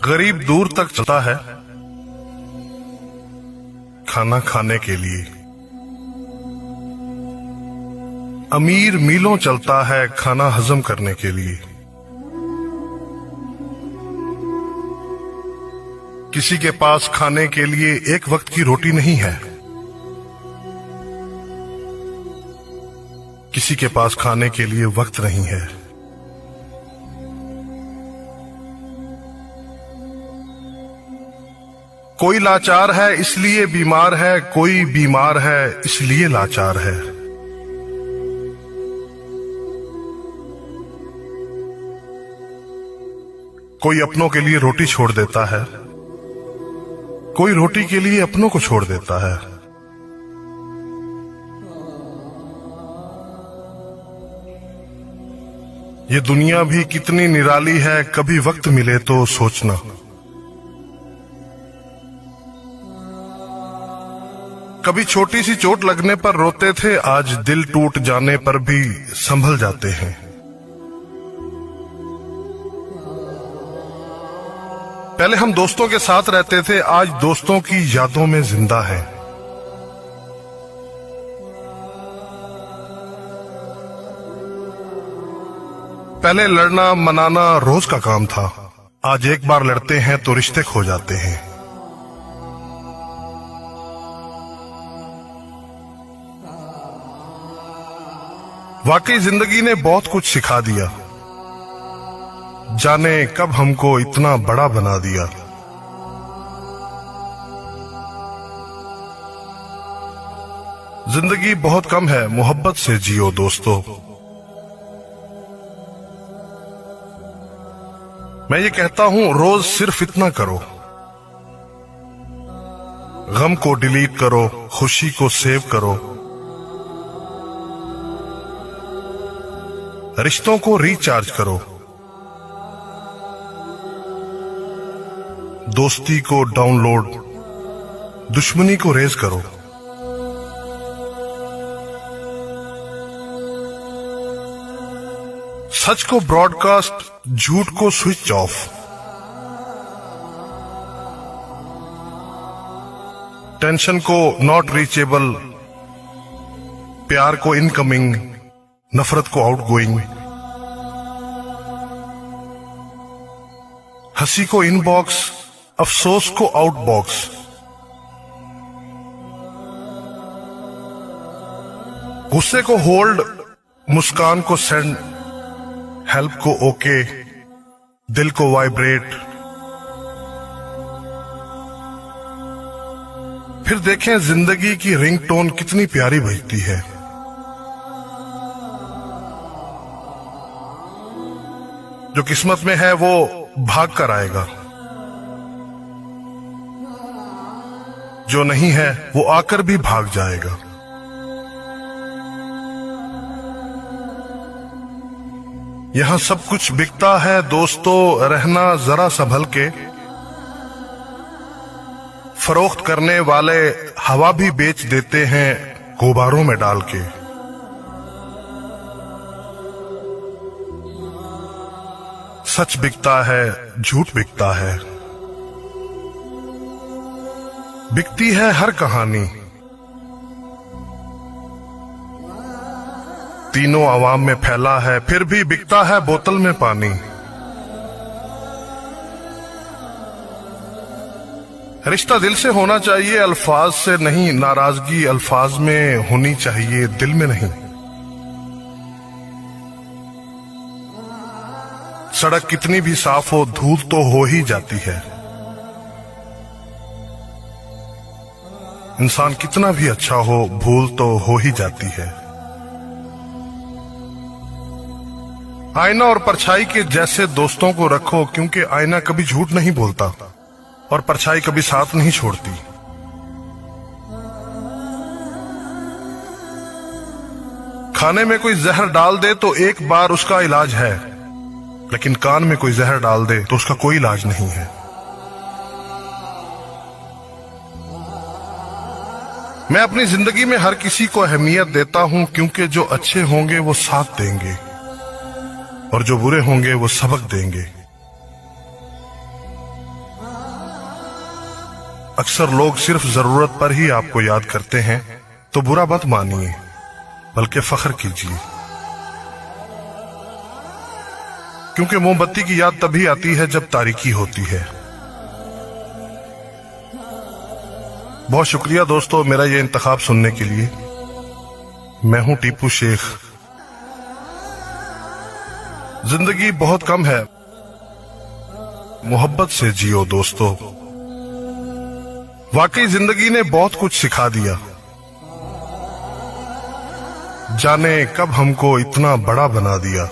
गरीब दूर तक चलता है खाना खाने के लिए, अमीर मीलों चलता है खाना हजम करने के लिए। किसी के पास खाने के लिए एक वक्त की रोटी नहीं है, किसी के पास खाने के लिए वक्त नहीं है। कोई लाचार है इसलिए बीमार है, कोई बीमार है इसलिए लाचार है। कोई अपनों के लिए रोटी छोड़ देता है, कोई रोटी के लिए अपनों को छोड़ देता है। ये दुनिया भी कितनी निराली है, कभी वक्त मिले तो सोचना। कभी छोटी सी चोट लगने पर रोते थे, आज दिल टूट जाने पर भी संभल जाते हैं। पहले हम दोस्तों के साथ रहते थे, आज दोस्तों की यादों में जिंदा हैं। पहले लड़ना मनाना रोज का काम था, आज एक बार लड़ते हैं तो रिश्ते खो जाते हैं। वाकई जिंदगी ने बहुत कुछ सिखा दिया, जाने कब हमको इतना बड़ा बना दिया। जिंदगी बहुत कम है, मोहब्बत से जियो दोस्तों। मैं ये कहता हूं रोज सिर्फ इतना करो, गम को डिलीट करो, खुशी को सेव करो, रिश्तों को रिचार्ज करो, दोस्ती को डाउनलोड, दुश्मनी को रेज करो। सच को ब्रॉडकास्ट, झूठ को स्विच ऑफ। टेंशन को नॉट रीचेबल, प्यार को इनकमिंग, नफरत को आउटगोइंग, हंसी को इनबॉक्स, अफसोस को आउटबॉक्स। गुस्से को होल्ड, मुस्कान को सेंड, हेल्प को ओके, दिल को वाइब्रेट। फिर देखें जिंदगी की रिंगटोन कितनी प्यारी बजती है। जो किस्मत में है वो भाग कर आएगा, जो नहीं है वो आकर भी भाग जाएगा। यहां सब कुछ बिकता है दोस्तों, रहना जरा संभल के। फरोख्त करने वाले हवा भी बेच देते हैं गुब्बारों में डाल के। सच बिकता है, झूठ बिकता है, बिकती है हर कहानी। तीनों आवाम में फैला है, फिर भी बिकता है बोतल में पानी। रिश्ता दिल से होना चाहिए, अल्फाज से नहीं। नाराजगी अल्फाज में होनी चाहिए, दिल में नहीं। सड़क कितनी भी साफ हो, धूल तो हो ही जाती है। इंसान कितना भी अच्छा हो, भूल तो हो ही जाती है। आईना और परछाई के जैसे दोस्तों को रखो, क्योंकि आईना कभी झूठ नहीं बोलता और परछाई कभी साथ नहीं छोड़ती। खाने में कोई जहर डाल दे तो एक बार उसका इलाज है, लेकिन कान में कोई जहर डाल दे तो उसका कोई इलाज नहीं है। मैं अपनी जिंदगी में हर किसी को अहमियत देता हूं, क्योंकि जो अच्छे होंगे वो साथ देंगे और जो बुरे होंगे वो सबक देंगे। अक्सर लोग सिर्फ जरूरत पर ही आपको याद करते हैं, तो बुरा मत मानिए, बल्कि फख्र कीजिए, क्योंकि मोमबत्ती की याद तभी आती है जब तारीकी होती है। बहुत शुक्रिया दोस्तों मेरा ये इंतखाब सुनने के लिए। मैं हूं टीपू शेख। जिंदगी बहुत कम है, मोहब्बत से जियो दोस्तों। वाकई जिंदगी ने बहुत कुछ सिखा दिया, जाने कब हमको इतना बड़ा बना दिया।